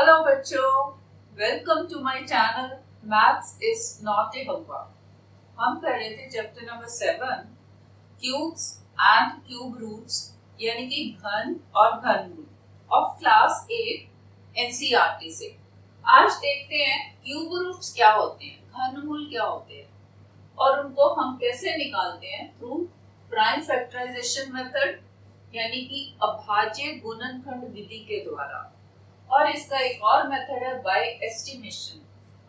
Hello बच्चों, welcome to my channel maths is not a homework. हम कर रहे थे chapter number 7 cubes and cube roots यानी कि घन और घनमूल ऑफ क्लास 8 एनसीईआरटी से। आज देखते हैं क्यूब रूट्स क्या होते हैं, घनमूल क्या होते हैं और उनको हम कैसे निकालते हैं थ्रू प्राइम फैक्टराइजेशन मेथड यानी कि अभाज्य गुणनखंड विधि के द्वारा। और इसका एक और मेथड है बाय एस्टिमेशन,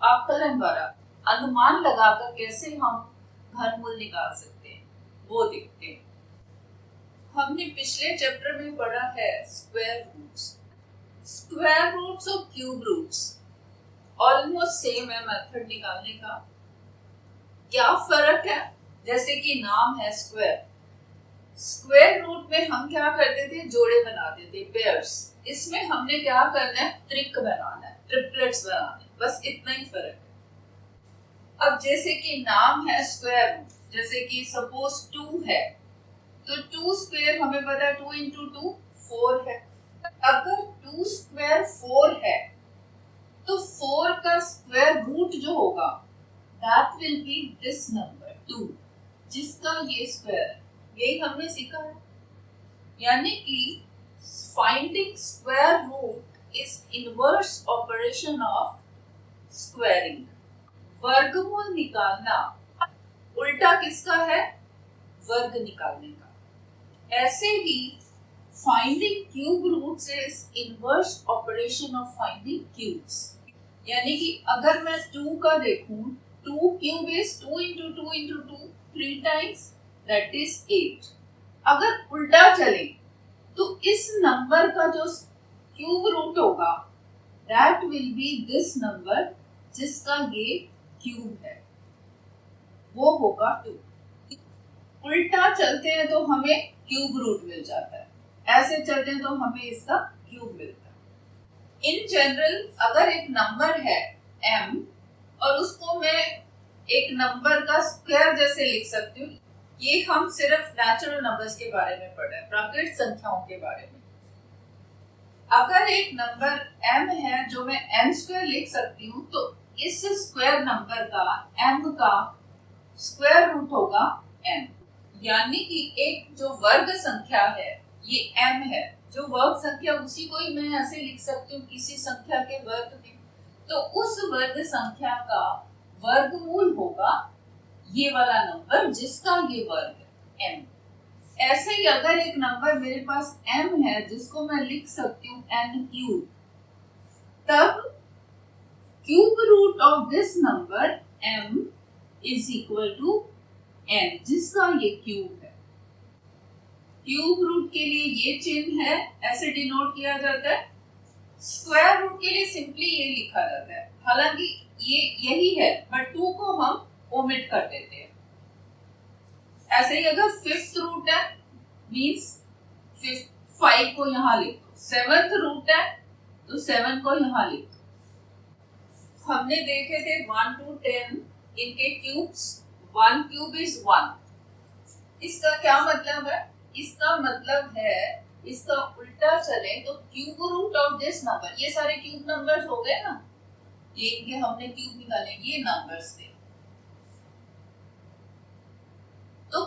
आकलन द्वारा अनुमान लगाकर कैसे हम घनमूल निकाल सकते हैं वो देखते हैं। हमने पिछले चैप्टर में पढ़ा है स्क्वायर रूट्स और क्यूब रूट्स ऑलमोस्ट सेम है मेथड निकालने का। क्या फर्क है? जैसे कि नाम है स्क्वायर रूट में हम क्या करते थे, जोड़े बनाते थे, पेयर्स। इसमें हमने क्या करना है, ट्रिक बनाना है, ट्रिपलेट्स बनाने, बस इतना ही फर्क है। अब जैसे कि नाम है स्क्वायर रूट, जैसे कि सपोज 2 है तो 2 स्क्वायर हमें पता है 2 इंटू 2 4 है। अगर 2 स्क्वायर 4 है तो 4 का स्क्वायर रूट जो होगा that will be this number 2 जिसका ये स्क्वायर है। यही हमने सीखा है, यानी कि finding square root is inverse operation of squaring. वर्गमूल निकालना उल्टा किसका है, वर्ग निकालने का। ऐसे ही finding cube roots is inverse operation of finding cubes. यानी कि अगर मैं 2 का देखूं, 2 cube is 2 into 2 into 2 3 times that is 8। अगर उल्टा चले तो इस नंबर का जो क्यूब रूट होगा that will be this number जिसका ये क्यूब है, वो होगा 2। उल्टा चलते हैं तो हमें क्यूब रूट मिल जाता है, ऐसे चलते हैं तो हमें इसका क्यूब मिलता है। इन जनरल अगर एक नंबर है m और उसको मैं एक नंबर का स्क्वायर जैसे लिख सकती हूँ, ये हम सिर्फ नेचुरल नंबर्स के बारे में पढ़ रहे हैं, प्राकृतिक संख्याओं के बारे में। अगर एक नंबर m है जो मैं m स्क्वायर लिख सकती हूँ तो इस स्क्वायर नंबर का m का स्क्वायर रूट होगा m। यानी कि एक जो वर्ग संख्या है ये m है, जो वर्ग संख्या उसी को ही मैं ऐसे लिख सकती हूँ किसी संख्या के वर्ग में, तो उस वर्ग संख्या का वर्गमूल होगा ये वाला नंबर जिसका ये वर्ग है m। ऐसे ही अगर एक नंबर मेरे पास m है जिसको मैं लिख सकती हूँ n क्यूब, तब cube root of this number m is equal to n जिसका ये क्यूब है। क्यूब रूट के लिए ये चिन्ह है, ऐसे डिनोट किया जाता है। स्क्वायर रूट के लिए सिंपली ये लिखा जाता है, हालांकि ये यही है बट 2 को हम ओमिट कर देते हैं। ऐसे ही अगर 5th रूट है मींस 5 को यहाँ लिख दो, 7th रूट है तो 7 को यहाँ लिख दो। हमने देखे थे 1 to 10 इनके क्यूब्स, 1 क्यूब इज 1। इसका क्या मतलब है? इसका मतलब है इसका उल्टा चले तो cube root of this number, ये सारे क्यूब नंबर्स हो गए ना, ये इनके हमने क्यूब निकाले, ये नंबर्स थे। तो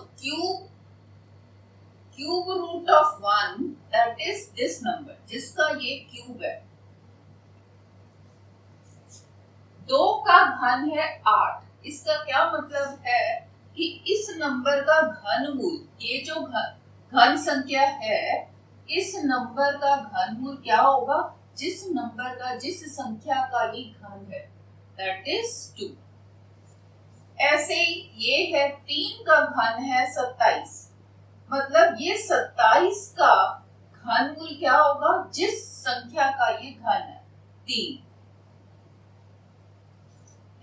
cube root of 1 that is this number जिसका ये क्यूब है। 2 का घन है 8। इसका क्या मतलब है कि इस नंबर का घनमूल, ये जो घन संख्या है, इस नंबर का घनमूल क्या होगा, जिस नंबर का, जिस संख्या का ये घन है दैट इज 2। ऐसे ही ये है 3 का घन है 27, मतलब ये 27 का घनमूल क्या होगा, जिस संख्या का ये घन है 3।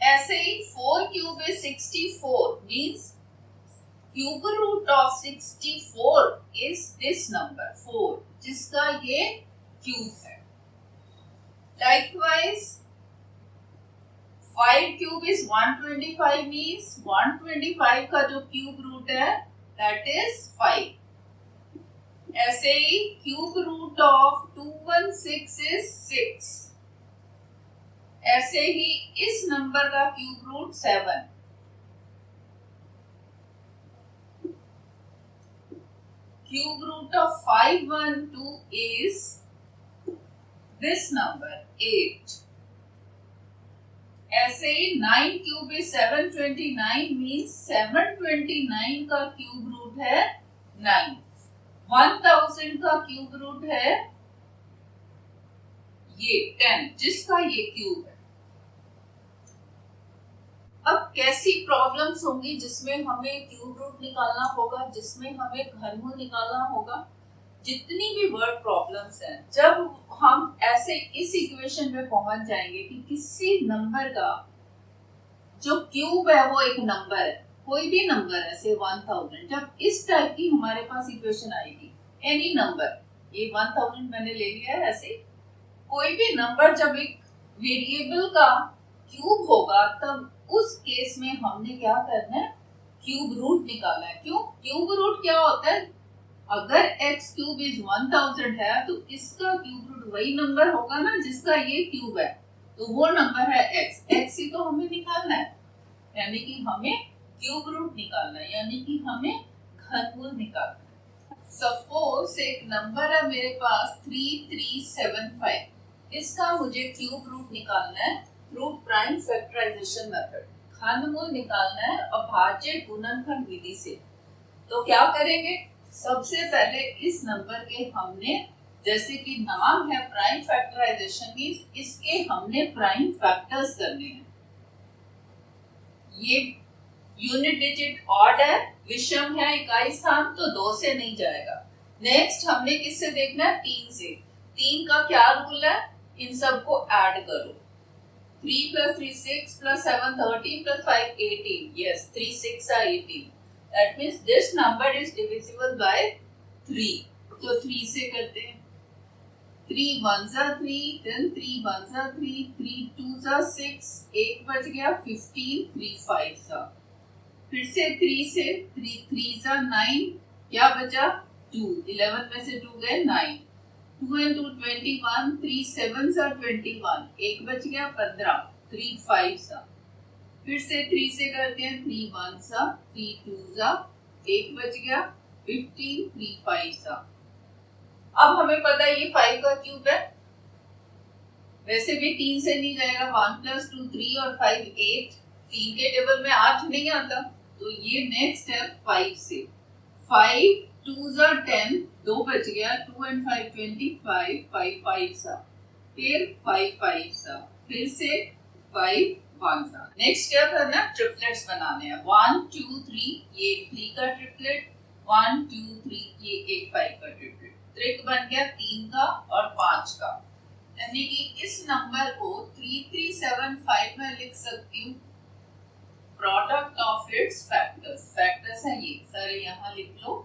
ऐसे ही 4 cube is 64 means cube root of 64 is this number 4 जिसका ये क्यूब है। लाइकवाइज 5 क्यूब इज 125 मींस 125 का जो क्यूब रूट है दैट इज 5। ऐसे ही क्यूब रूट ऑफ 216 इज 6 ऐसे ही इस नंबर का cube root 7, cube root of 512 is this number 8. ऐसे ही 9 क्यूब इज 729 मीन्स 729 का क्यूब रूट है 9। 1000 का क्यूब रूट है ये 10, जिसका ये क्यूब है। अब कैसी प्रॉब्लम्स होंगी जिसमें हमें क्यूब रूट निकालना होगा, जिसमें हमें घनमूल निकालना होगा। जितनी भी वर्ड प्रॉब्लम्स हैं, जब हम ऐसे इस इक्वेशन में पहुंच जाएंगे कि किसी नंबर का जो क्यूब है वो एक नंबर है, कोई भी नंबर है से 1000, जब इस टाइप की हमारे पास इक्वेशन आएगी, एनी नंबर, ये 1000 मैंने ले लिया है, ऐसे कोई भी नंबर जब एक वेरिएबल का क्यूब होगा तब उस केस में हमने क्या करना है, क्यूब रूट निकालना है। क्यों? क्यूब रूट क्या होता है, अगर x क्यूब इज 1000 है तो इसका क्यूब रूट वही नंबर होगा ना जिसका ये क्यूब है, तो वो नंबर है x। x ही तो हमें निकालना है, यानी कि हमें क्यूब रूट निकालना है, यानी कि हमें घनमूल निकालना है। सपोज एक नंबर है मेरे पास 3375, इसका मुझे क्यूब रूट निकालना है थ्रू प्राइम फैक्टराइजेशन मेथड। घनमूल निकालना है अभाज्य गुणनखंड विधि से। तो क्या करेंगे, सबसे पहले इस नंबर के हमने, जैसे कि नाम है प्राइम फैक्टराइजेशन, मींस इसके हमने प्राइम फैक्टर्स करने हैं। ये यूनिट डिजिट ऑड है, विषम है, इकाई स्थान, तो 2 से नहीं जाएगा। नेक्स्ट हमने किससे देखना है, 3 से। 3 का क्या रूल है, इन सबको ऐड करो। 3 plus 3 6 plus 7 13 plus 5 18, yes 3 6 are 18, that means this number is divisible by 3। तो 3 से करते हैं, 3 1s are 3, then 3 1s are 3, 3 2s are 6, 1 बच गया 15, 3 5s are, फिर से 3 से 3 3s are 9, क्या बचा 2, 11 में से 2 गए 9, 2 and 2 21, 3 7s are 21, 1 बच गया 15, 3 5s are, फिर से 3 से करते हैं, 3 1s are, 3 2s are, 1 बच गया 15, 3 5s are। अब हमें पता है ये 5 का क्यूब है, वैसे भी 3 से नहीं जाएगा, 1 plus 2 3 और 5 8, 3 के टेबल में 8 नहीं आता, तो ये नेक्स्ट है 5 से। 5 2s are 10, 2 बच गया, 2 and 5 25, 5 5s are, फिर 5 5s are, फिर से 5 1s are। नेक्स्ट क्या करना है, ट्रिपलेट्स बनाने हैं। 1 2 3, ये 3 का ट्रिपलेट, 1 2 3, ये एक 5 का ट्रिपलेट। ट्रिक बन गया 3 का और 5 का, यानी कि इस नंबर को 3375 में लिख सकती हूँ product of its factors. Factors है ये सारे, यहाँ लिख लो।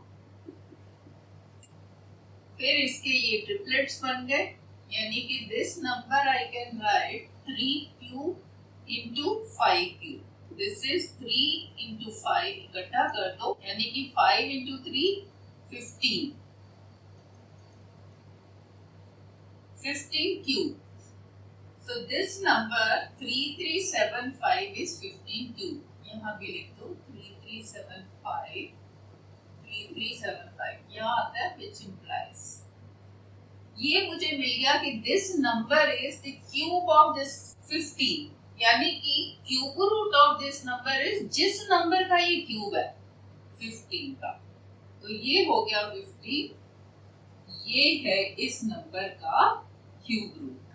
फिर इसके ये ट्रिपलेट्स बन गए, यानी कि this number I can write 3 cube into 5 cube. This is 3 into 5, इकट्ठा कर दो, यानी कि 5 into 3 15, 15 cube. So this number 3375 is 15 cube. यहाँ भी लिख दो 3375, 3375 यहाँ आता है, which implies ये मुझे मिल गया कि this number is the cube of this 15, यानी कि cube root of this number is जिस नंबर का ये क्यूब है 15 का, तो ये हो गया 15, ये है इस नंबर का क्यूब रूट।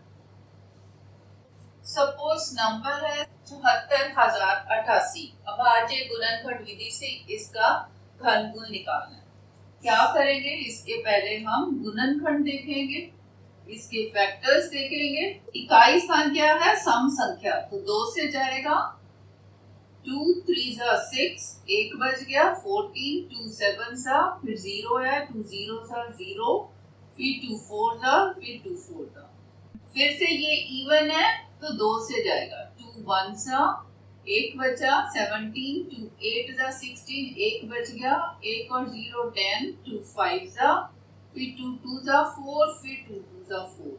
सपोज नंबर है 74088, अभाज्य गुणनखंड विधि से इसका घनमूल निकालना है। क्या करेंगे, इसके पहले हम गुणनखंड देखेंगे, इसके फैक्टर्स देखेंगे। इकाई स्थान क्या है, सम संख्या, तो 2 से जाएगा, 2 3s are 6, 1 बच गया 14, 2 7s are, फिर 0 है, 2 0s are 0, फिर 2 4s are, फिर 2 4s are। फिर से ये इवन है तो 2 से जाएगा, 2 1s are, 1 बचा 17, 2 8s are 16, 1 बच गया, 1 और 0 10, 2 5s are, फिर 2 2s are 4, फिर 2 2s are 4।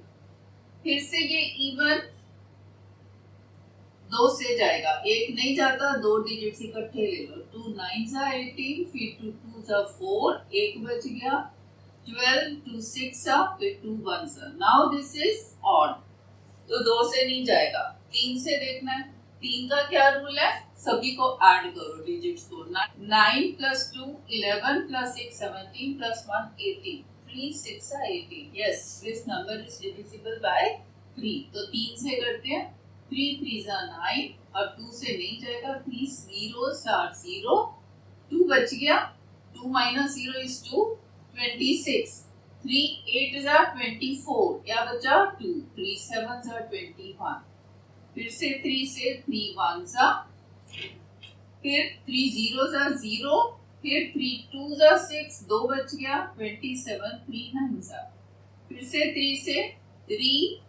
फिर से ये इवन दो से जाएगा, एक नहीं जाता, दो डिजिट्स इकट्ठे ले लो। 2 9 जा 18, फिर 2 2 जा 4, एक बच गया 12, 2 6 जा, फिर 2 1 जा। नाउ दिस इज ऑड, तो दो से नहीं जाएगा, तीन से देखना है। तीन का क्या रूल है, सभी को ऐड करो डिजिट्स को। 9 प्लस 2 11 प्लस 6 17 प्लस 1 18, 3 6 जा 18। Yes, this number is divisible by 3। तो तीन से करते हैं, 3 3 जा 9, और 2 से नहीं जाएगा, 3 zeros are 0, 2 बच गया, 2 minus 0 is 2, 26, 3 8 जा 24, क्या बचा 2, 3 7 जा 21, फिर से 3 से 3 1 जा, फिर 3 0 जा 0, फिर 3 2 जा 6, 2 बच गया, 27 3 9 जा, फिर से 3 से 3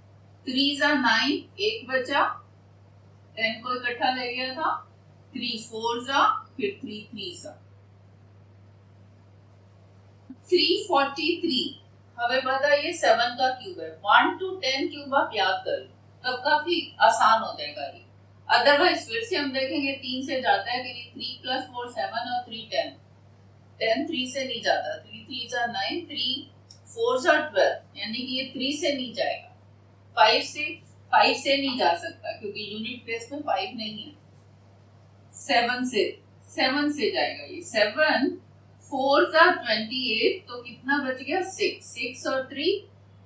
3 जा 9, एक बचा, 10 को इकट्ठा ले गया था, 3 4 जा, फिर 3 3 जा, 343। हमें पता है ये 7 का क्यूब है। 1 to 10 क्यूब आप याद कर लो, तब काफी आसान हो जाएगा ये। अदरवाइज फिर से हम देखेंगे 3 से जाता है कि 3 प्लस 4 7 और 3 10, 10 3 से नहीं जाता, 3 3 जा 9, 3 4 जा 12, यानी कि ये 3 से नहीं जाएगा। 5 से नहीं जा सकता क्योंकि यूनिट प्लेस में 5 नहीं है। 7 से जाएगा ये, 7 4 जा 28, तो कितना बच गया 6, 6 और 3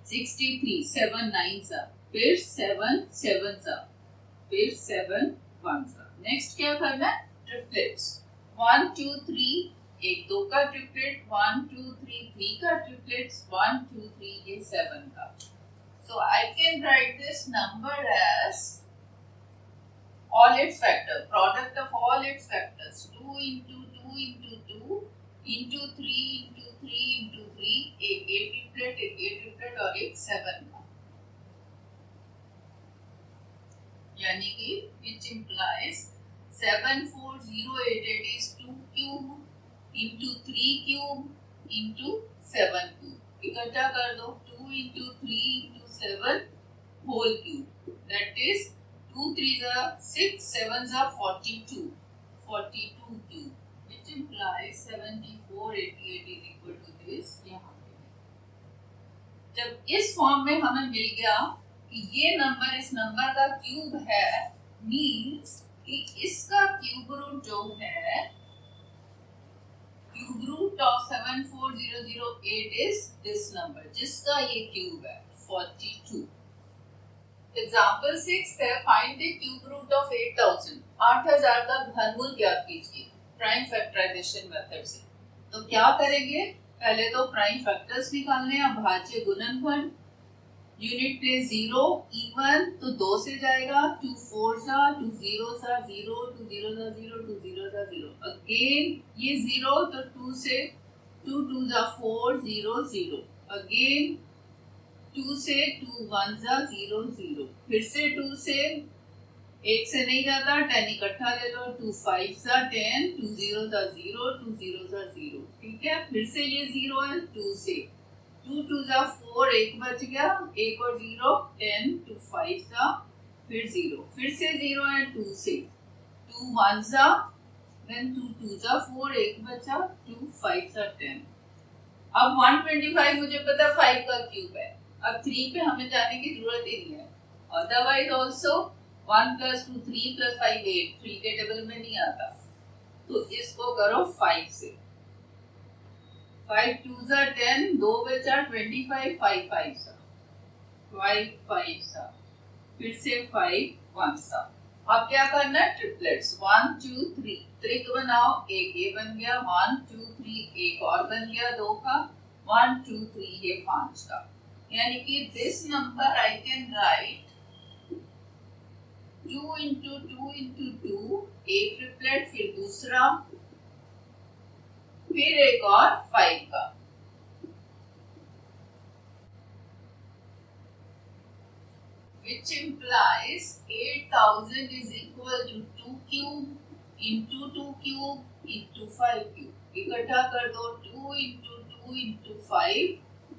63, 7 9 जा, फिर 7 7 जा, फिर 7 1 जा। नेक्स्ट क्या करना है, ट्रिपलेट्स। 1 2 3, एक 2 का ट्रिपलेट, 1 2 3 3 का ट्रिपलेट्स, 1 2 3 ये 7 का। So I can write this number as all its factor, product of all its factors, 2 into 2 into 2 into 3 into 3 into 3, एक A triplet और एक 7 का, यानी कि which implies 74088 is 2 cube into 3 cube into 7 cube। इकट्ठा कर दो, 2 into 3 into 7 whole cube, that is 2 3 are 6, 7 are 42 cube, which implies 7488 is equal to this। यहाँ पे जब इस फॉर्म में हमें मिल गया कि ये नंबर इस नंबर का क्यूब है, मीन्स कि इसका क्यूब रूट जो है, cube root of 74008 is this number, जिसका ये क्यूब है 42। एग्जाम्पल 6 है, find the cube root of 8000, 8000 का घनमूल ज्ञात कीजिए प्राइम फैक्टराइजेशन मेथड से। तो क्या करेंगे, पहले तो प्राइम फैक्टर्स निकालने हैं, भाज्य गुणनफल, यूनिट प्लेस 0 इवन, तो 2 से जाएगा, 2 4 जा, 2 0 जा 0, 2 0 जा 0, 2 0 जा 0, अगेन ये 0, तो 2 से 2 2 जा 4 0 0, अगेन 2 से 2 1 जा 0 0, फिर से 2 से, एक से नहीं जाता, 10 इकट्ठा ले लो, 2 5 जा 10, 2 0 जा 0, 2 0 जा 0, ठीक है। फिर से ये 0 है, 2 से 2 2 जा 4, एक बच गया, एक और 0 10, 2 5 जा, फिर 0, फिर से 0 है, 2 से 2 1 जा, then 2 2 जा 4, एक बचा, 2 5 जा 10। अब 125 मुझे पता 5 का क्यूब है, अब 3 पे हमें जाने की जरूरत ही नहीं है। अदरवाइज ऑल्सो 1 plus 2 3 plus 5 8, 3 के टेबल में नहीं आता, तो इसको करो 5 से, 5 2 जा 10, 2 बचा 25, 5 5 सा, 5 5 सा, फिर से 5 1 सा। अब क्या करना है, ट्रिपलेट्स 1 2 3, त्रिक बनाओ, एक ये बन गया, 1 2 3, एक और बन गया 2 का, 1 2 3 ये 5 का, यानी कि this number I can write 2 into 2 into 2, एक ट्रिपलेट, फिर दूसरा, फिर एक और 5 का, which implies 8000 is equal to 2 cube into 2 cube into 5 cube। इकट्ठा कर दो, 2 into 2 into 5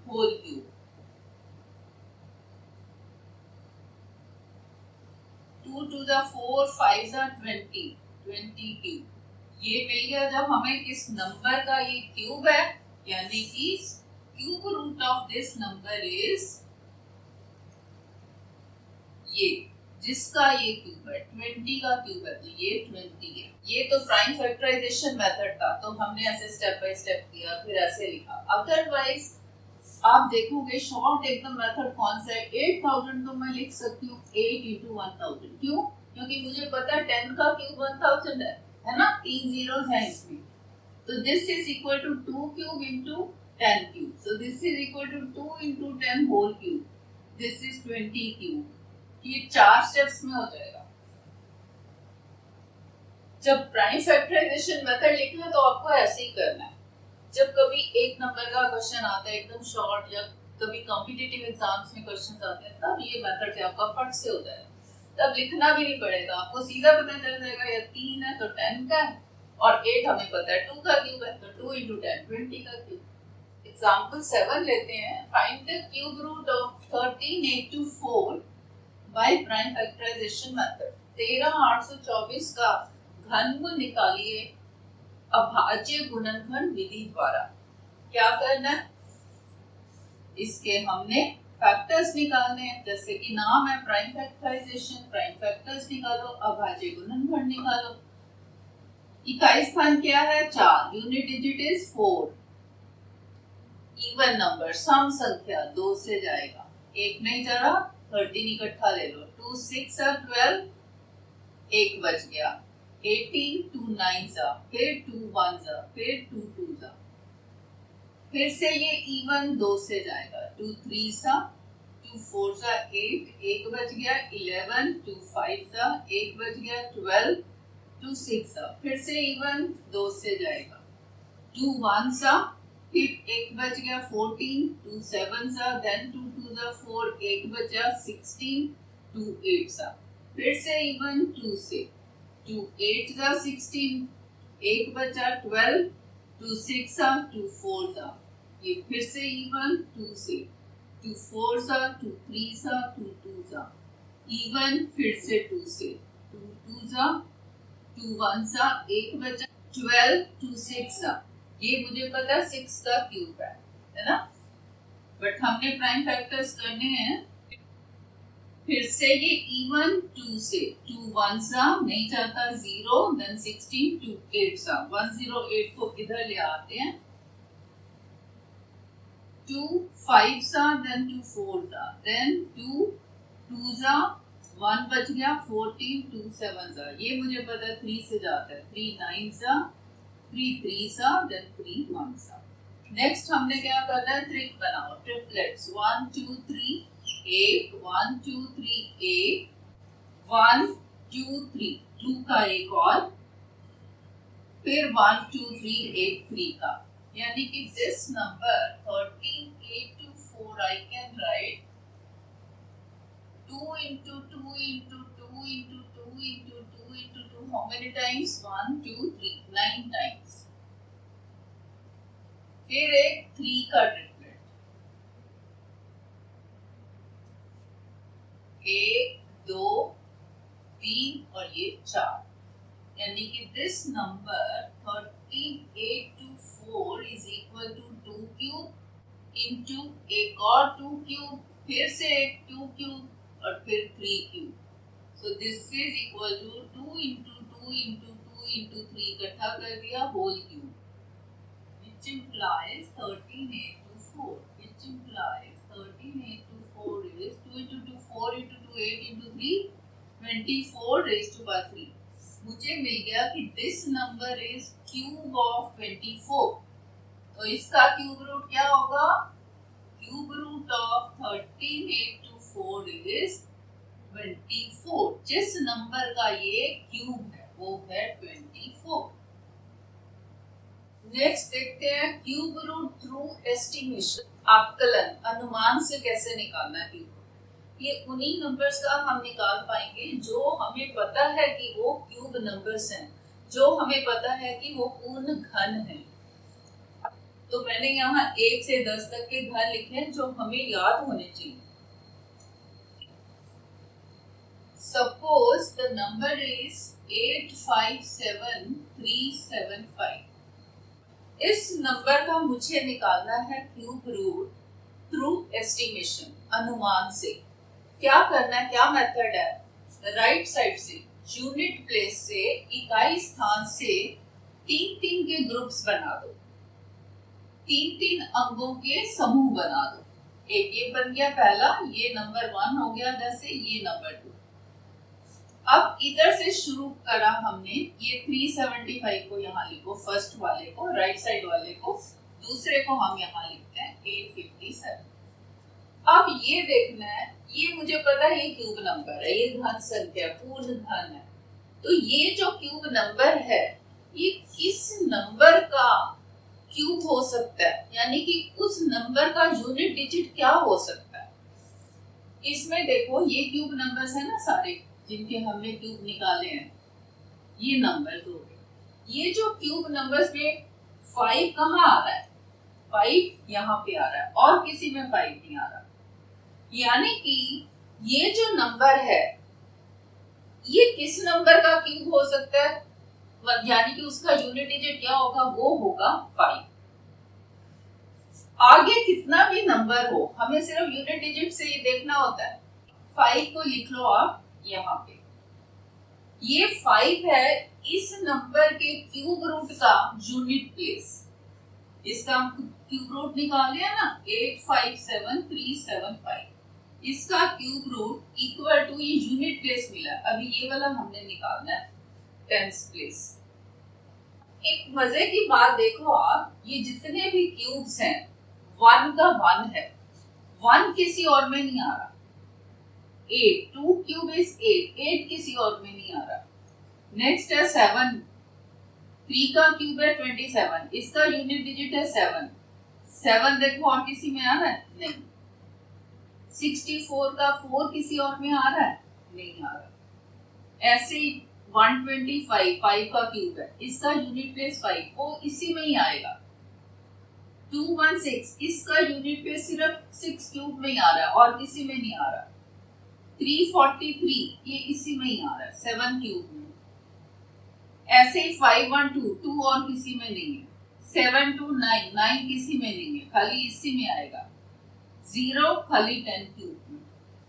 whole cube, 2 to the 4, 5 the 20, 20 cube. ये मिल गया जब हमें इस नंबर का ये क्यूब है, यानी कि cube root of this number is ये, जिसका ये क्यूब है 20 का क्यूब है, तो ये 20 है। ये तो प्राइम फैक्टराइजेशन मेथड था, तो हमने ऐसे स्टेप बाय स्टेप किया, फिर ऐसे लिखा। अदरवाइज आप देखोगे शॉर्ट एकदम मेथड कौन सा है, 8000 तो मैं लिख सकती हूँ 8 into 1000। क्यों? क्योंकि मुझे पता है 10 का क्यूब 1000 है ना, 3 zeros है इसमें। तो this is equal to 2 cube into 10 cube, so this is equal to 2 into 10 whole cube, this is 20 cube. ये 4 स्टेप्स में हो जाएगा। जब प्राइम फैक्टराइजेशन मेथड लिखना है तो आपको ऐसे ही करना है। जब कभी एक नंबर का क्वेश्चन आता है एकदम शॉर्ट, या कभी कॉम्पिटिटिव एग्जाम्स में क्वेश्चंस आते हैं, तब ये मेथड से आपका फट से हो जाएगा। तब लिखना भी नहीं पड़ेगा, आपको सीधा पता चल जाएगा या 3 है तो 10 का है, और 8 हमें पता है 2 का क्यूब है, तो 2 into 10 20 का क्यूब। एग्जांपल 7 लेते हैं। Find the cube root of 13,824 by prime factorization method. 13,824 का घनमूल निकालिए अभाज्य गुणनखंड विधि द्वारा। क्या करना है, इसके हमने फैक्टर्स निकालने हैं, जैसे कि नाम है प्राइम फैक्टराइजेशन, प्राइम फैक्टर्स निकालो, अभाज्य गुणनखंड निकालो। इकाई स्थान क्या है 4, unit digit is 4, even number सम संख्या 2 से जाएगा, 1 नहीं जा रहा, 13 इकट्ठा ले लो, 2 6 12, 1 बच गया, 18 2 9 जा, फिर 2 1 जा, फिर 2 2 जा, फिर से ये इवन 2 से जाएगा, 2 3 सा, 2 4 सा 8, 1 बच गया, 11 2 5 सा, 1 बच गया, 12 2 6 सा, फिर से इवन 2 से जाएगा, 2 1 सा, फिर 1 बच गया, 14 2 7 सा, देन 2 2 सा 4, 1 बचा, 16 2 8 सा, फिर से इवन 2 से, 2 8 सा 16, 1 बचा, 12 2 6 सा, 2 4 सा, ये फिर से इवन 2 से, 2 4 सा, 2 3 सा, 2 2 सा, इवन फिर से 2 से, 2 2 सा, 2 1 सा, 1 बचा, 12 2 6 सा, ये मुझे पता है 6 का क्यूब है ना, बट हमने प्राइम फैक्टर्स करने हैं। फिर से ये इवन 2 से, 2 1 सा नहीं जाता, 0, देन 16 2 8 सा, 108 को इधर ले आते हैं, 2 5 सा, देन 2 4 सा, देन 2 2 सा, 1 बच गया, 14 2 7 सा, ये मुझे पता है 3 से जाता है, 3 9 सा, 3 3 सा, देन 3 1 सा। नेक्स्ट हमने क्या करना है, ट्रिक बनाओ, ट्रिपलेट्स, 1 2 3 8 1 2 3 8 1 2 3 2 का एक और, फिर 1 2 3 8 3 का, यानी कि this number 13,824 I can write 2 into 2 into 2 into 2 into 2 into 2, how many times, 1 2 3 9 times। फिर एक 3 का ट्रिपलेट, 1 2 3 और ये 4, यानी कि this number 13,824 is equal to 2 cube into एक और 2 क्यूब, फिर से एक 2 क्यूब और फिर 3 cube, so this is equal to 2 into 2 into 2 into 3 इकट्ठा कर दिया whole cube, which implies 13,824, which implies 13,824 is 2 into 2 4 into 2 8 into 3 24 raised to power 3। मुझे मिल गया कि this number is cube of 24, तो इसका क्यूब रूट क्या होगा, क्यूब रूट ऑफ 13,824 इज 24, जिस नंबर का ये क्यूब है वो है 24। नेक्स्ट देखते हैं क्यूब रूट थ्रू एस्टिमेशन, आकलन, अनुमान से कैसे निकालना है क्यूब। ये उन्हीं नंबर्स का हम निकाल पाएंगे जो हमें पता है कि वो क्यूब नंबर्स हैं, जो हमें पता है कि वो पूर्ण घन हैं। तो मैंने यहाँ 1 से 10 तक के घन लिखे हैं जो हमें याद होने चाहिए। Suppose the number is 857375. इस नंबर का मुझे निकालना है क्यूब रूट थ्रू एस्टिमेशन, अनुमान से। क्या करना है, क्या मेथड है? राइट साइड से, यूनिट प्लेस से, इकाई स्थान से 3-3 के ग्रुप्स बना दो, 3-3 अंकों के समूह बना दो। एक ये बन गया पहला, ये नंबर 1 हो गया, जैसे ये नंबर 2। अब इधर से शुरू करा हमने, ये 375 को यहाँ लिखो, फर्स्ट वाले को, राइट साइड वाले को, दूसरे को हम यहाँ लिखते हैं 857। अब ये देखना है, ये मुझे पता है ये क्यूब नंबर है, ये धन संख्या, पूर्ण धन है। तो ये जो क्यूब नंबर है, ये किस नंबर का क्यूब हो सकता है, यानी कि उस नंबर का यूनिट डिजिट क्या हो सकता है। इसमें देखो ये क्यूब नंबर्स है ना सारे, जिनके हमने क्यूब निकाले हैं, ये नंबर्स हो गए। ये जो क्यूब नंबर्स में 5 कहाँ आ रहा है? 5 यहाँ पे आ रहा है, और किसी में 5 नहीं आ रहा। यानी कि ये जो नंबर है, ये किस नंबर का क्यूब हो सकता है, यानी कि उसका यूनिट डिजिट क्या होगा? वो होगा 5। आगे कितना भी नंबर हो, हमें सिर्फ यूनिट डिजिट से ये देखना होता है। 5 को लिख लो आप यहाँ पे, ये 5 है इस नंबर के क्यूब रूट का यूनिट प्लेस। इसका हम क्यूब रूट निकाले है ना, 857375। इसका क्यूब रूट इक्वल टू ये यूनिट प्लेस मिला, अभी ये वाला हमने निकालना है टेंस प्लेस। एक मजे की बात देखो आप, ये जितने भी क्यूब्स हैं 1 का 1 है, 1 किसी और में नहीं आ रहा। 8, 2 क्यूब इज 8, 8 किसी और में नहीं आ रहा। नेक्स्ट है 7, 3 का क्यूब है 27, इसका यूनिट डिजिट है 7, 7 देखो और किसी में आ रहा है? नहीं। 64 का 4 किसी और में आ रहा है? नहीं आ रहा। ऐसे 125, 5 का क्यूब है, इसका यूनिट प्लेस 5, वो इसी में ही आएगा। 216, इसका यूनिट प्लेस सिर्फ 6 क्यूब में ही आ रहा है, और किसी में नहीं आ रहा। 343, ये इसी में ही आ रहा है, 7 क्यूब में। ऐसे ही 512, 2 और किसी में नहीं है। 729, 9 किसी में नहीं है, खाली इसी में आएगा। 0 खाली 10 क्यूब में।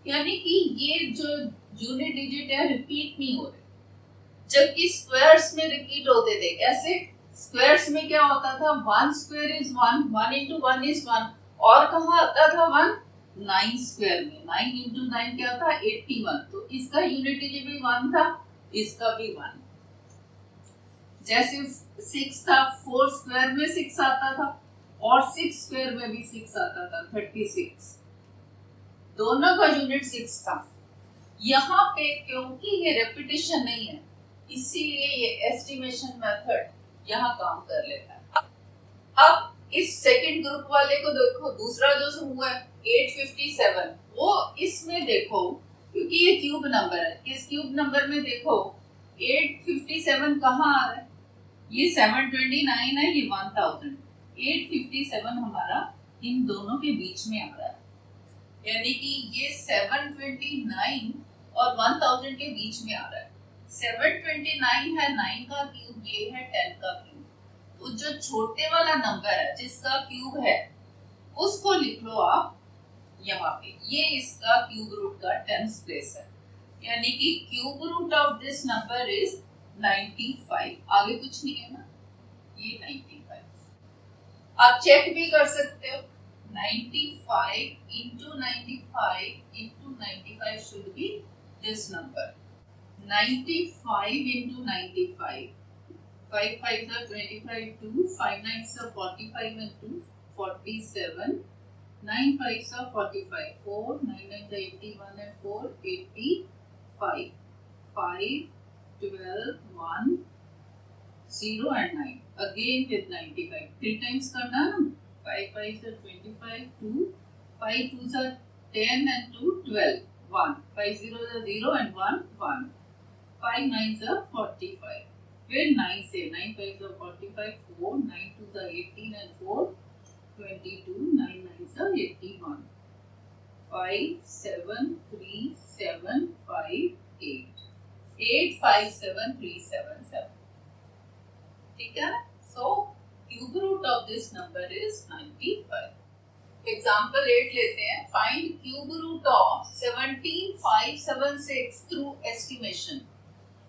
यानी कि ये जो यूनिट डिजिट है रिपीट नहीं हो रहे, जबकि स्क्वायर्स में रिपीट होते थे। कैसे? स्क्वायर्स में क्या होता था? 1 स्क्वायर इज 1, 1 into 1 is 1, और कहाँ आता था 1? 9 स्क्वायर में। 9 into 9 क्या था? 81। तो इसका यूनिट डिजिट भी 1 था, इसका भी 1। जैसे 6 था, 4 स्क्वायर में 6 आता था, और 6 स्क्वायर में भी 6 आता था, 36। दोनों का यूनिट 6 था। यहाँ पे क्योंकि ये रेपिटेशन नहीं है, इसीलिए ये एस्टिमेशन मेथड यहाँ काम कर लेता है। अब इस सेकंड ग्रुप वाले को देखो, दूसरा जो समूह है 857, वो इसमें देखो, क्योंकि ये क्यूब नंबर है, इस क्यूब नंबर में देखो 857 कहाँ आ रहा है? ये 729 है, ये 1000। 857 हमारा इन दोनों के बीच में आ रहा है, यानी कि ये 729 और 1000 के बीच में आ रहा है। 729 है 9 का क्यूब, ये है 10 का क्यूब। तो जो छोटे वाला नंबर है जिसका क्यूब है, उसको लिख लो आप यहाँ पे। ये इसका क्यूब रूट का 10th प्लेस है, यानी कि cube root of this number is 95। आगे कुछ नहीं है ना, ये 95। आप चेक भी कर सकते हो, 95 into 95 into 95 should be this number. 95 into 95, 5 5s are 25, 2 5 9s are 45 and 2 47, 9 5s are 45, 4 9 9s are 81 and 4 85, 5 12 1 0 and 9 again with 95, 3 times करना है ना। 5 5s are 25, 2 5 2s are 10 and 2 12, 1 5 0s are 0 and 1 1, 5 9s are 45, फिर 9 से 9 5s are 45, 4 9 2s are 18 and 4 22, 9 9s are 81, 5 7 3 7 5 857,377. ठीक है ना? So cube root of this number is 95. Example 8 लेते हैं. Find cube root of 17,576 through estimation.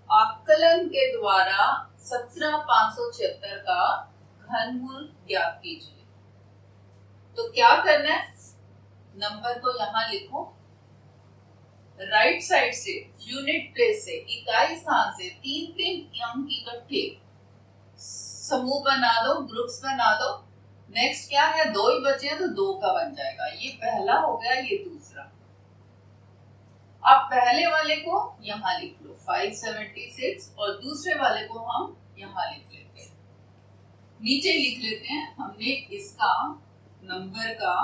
आकलन के द्वारा 17,576 का घनमूल ज्ञात कीजिए. तो क्या करना है? नंबर को यहां लिखो. राइट साइड से यूनिट प्लेस से इकाई स्थान से 3-3 अंक इकट्ठे समूह बना दो, ग्रुप्स बना दो. नेक्स्ट क्या है? 2 ही बचे हैं तो 2 का बन जाएगा. ये पहला हो गया, ये दूसरा. अब पहले वाले को यहां लिख लो 576 और दूसरे वाले को हम यहां लिख लेते हैं. नीचे लिख लेते हैं. हमने इसका नंबर का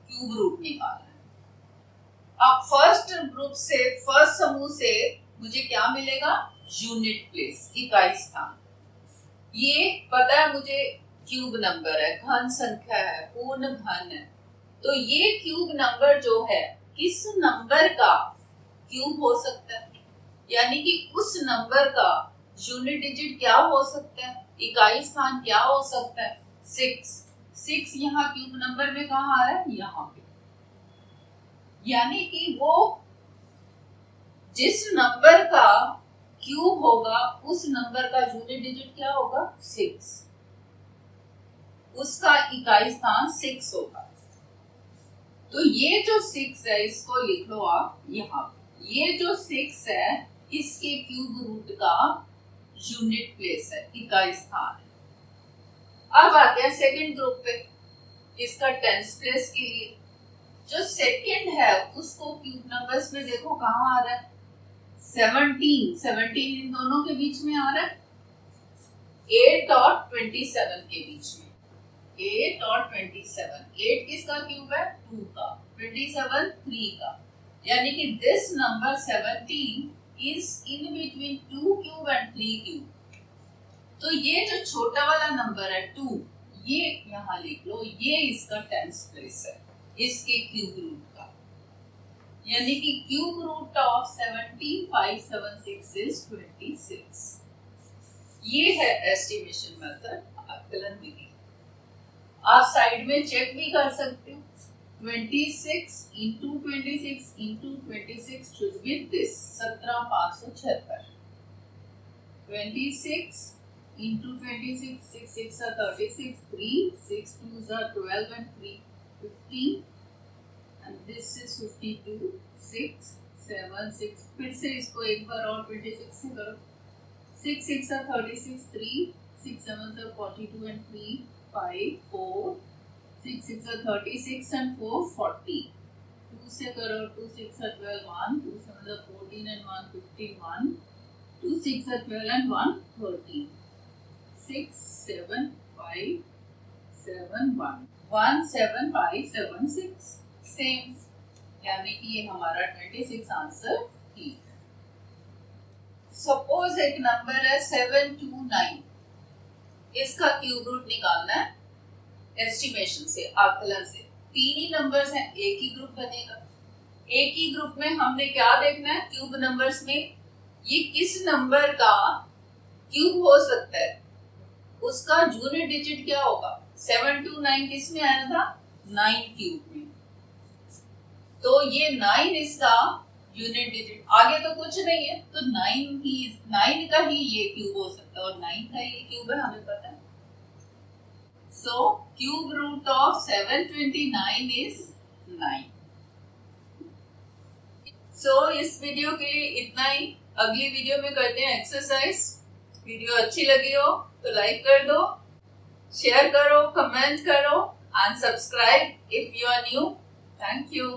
क्यूब रूट निकाला है. अब फर्स्ट ग्रुप से, फर्स्ट समूह से मुझे क्या मिलेगा? यूनिट प्लेस, इकाई स्थान. ये पता है मुझे क्यूब नंबर है, घन संख्या है, पूर्ण घन है. तो ये क्यूब नंबर जो है किस नंबर का क्यूब हो सकता है? यानी कि उस नंबर का यूनिट डिजिट क्या हो सकता है? इकाई स्थान क्या हो सकता है? 6 यहाँ क्यूब नंबर में कहाँ आ रहा है? यहाँ पे. यानी कि वो जिस नंबर का क्यूब होगा उस नंबर का यूनिट डिजिट क्या होगा? 6. उसका इकाई स्थान 6 होगा. तो ये जो 6 है इसको लिख लो आप यहाँ. ये जो 6 है इसके क्यूब रूट का यूनिट प्लेस है, इकाई स्थान है. अब आते हैं सेकंड ग्रुप पे. इसका टेंस प्लेस के लिए जो सेकंड है उसको क्यूब नंबर्स में देखो कहाँ आ रहा है? 17 इन दोनों के बीच में आ रहा है. 8 और 27 के बीच में. 8 और 27. 8 किसका क्यूब है? 2 का. 27 3 का. यानी कि this number 17 is in between 2 cube and 3 cube. तो ये जो छोटा वाला नंबर है 2, ये यहाँ लिख लो. ये इसका टेंस प्लेस है इसके क्यूब रूट का. यानी कि क्यूब रूट ऑफ 17,576 is 26. ये है एस्टिमेशन मेथड, आकलन विधि. आप साइड में चेक भी कर सकते हो. 26 into 26 into 26 should be this 17,576. 26 into 26, 6 6 are 36, 3 6 2s are 12 and 3 15, and this is 52. 6 7 6 फिर से इसको एक बार और 26 से करो. 6 6 are 36, 3 6 7 are 42 and 3 5 4 6 6 are 36 and 4 40. 2 से करो. 2 6 are 12 1 2 7 are 14 and 1 15 1 2 6 are 12 and 1 13. 6 7 5 7 1 1 7 5 7 6. Same. यानी कि ये हमारा 26 आंसर ठीक है. सपोज एक नंबर है 729. इसका क्यूब रूट निकालना है एस्टिमेशन से, आकलन से. 3 ही नंबर्स हैं, एक ही ग्रुप बनेगा. एक ही ग्रुप में हमने क्या देखना है? क्यूब नंबर्स में ये किस नंबर का क्यूब हो सकता है, उसका यूनिट डिजिट क्या होगा. 729 किस में आया था? 9 क्यूब में. तो ये 9 इसका यूनिट डिजिट. आगे तो कुछ नहीं है, तो 9 का ही ये क्यूब हो सकता है और 9 का ये क्यूब है, हमें पता है. So cube root of 729 is 9. So इस वीडियो के लिए इतना ही. अगली वीडियो में करते हैं एक्सरसाइज. वीडियो अच्छी लगी हो तो लाइक कर दो, शेयर करो, कमेंट करो and subscribe if you are new. Thank you.